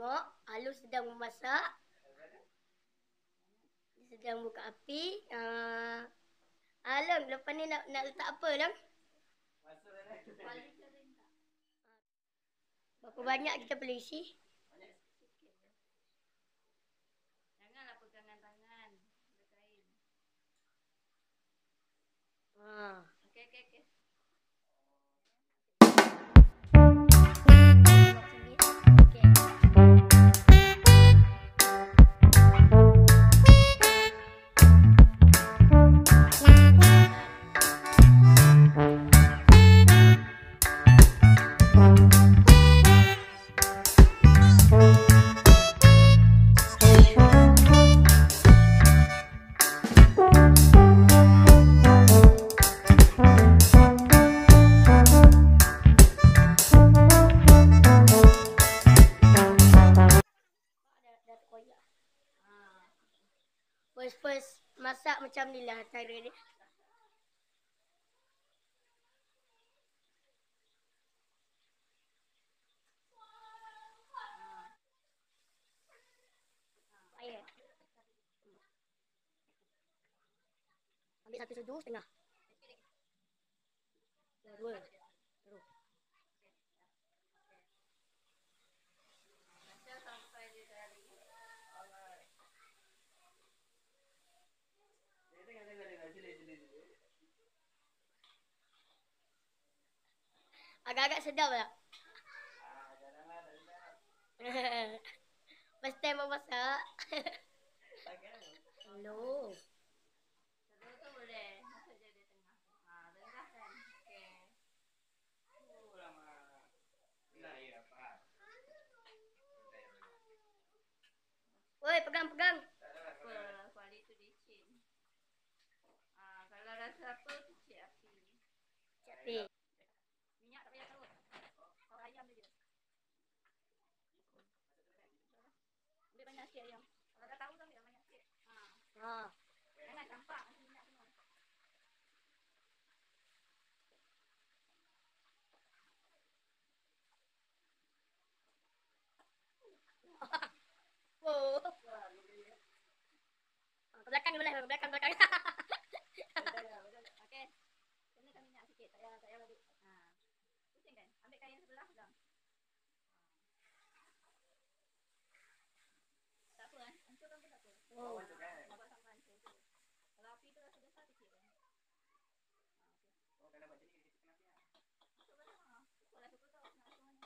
Tengok, Alu sedang memasak. Dia sedang buka api. Long, lepas ni nak letak apa, Long? Berapa banyak kita perlu isi? Janganlah pegangan tangan. Berkain. Okey. First masak macam ni lah cara dia. Air. Ambil 1 sedu setengah. 2. Terus. Sampai dia dari. Agak-agak sedap tak? First time memasak. No. Telur tu boleh. Masuk je di tengah. Rendahkan. Okey. Oi, pegang. Apa? Kuali tu licin. Kalau rasa apa, kecil api. Minyak tak payah taruh. Taruh ayam je. Ambil banyak sikit ayam. Kalau dah tahu tu ambil banyak sikit. Jangan campak nanti minyak semua. Oh. Belakang. Okey. Kenakan minyak sikit. Tak payah balik. Pusing kan? Ambil kain sebelah pegang. Tak apa kan? Hancurkan pun tak apa. Nak buat sampai hancur tu. Kalau api tu rasa besar sikit kan? Kena buat macam ni, kita kena api lah. Masuk lah. Masuklah siapa tahu nak masuk mana.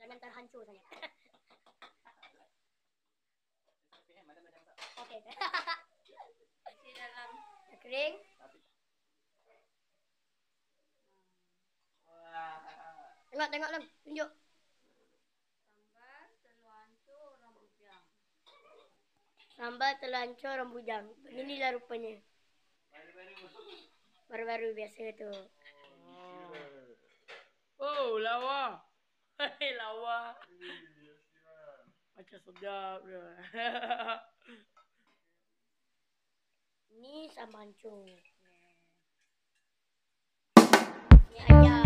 Jangan terhancur sangat. Okey. Isi dalam Kering. Tengok Long. Tunjuk. Sambal telur hancur orang bujang. Beginilah rupanya. Baru-baru biasa tu. Oh, lawa. Hei, lawa. Macam sedap dia. Ni sambal hancur. Ni ayam.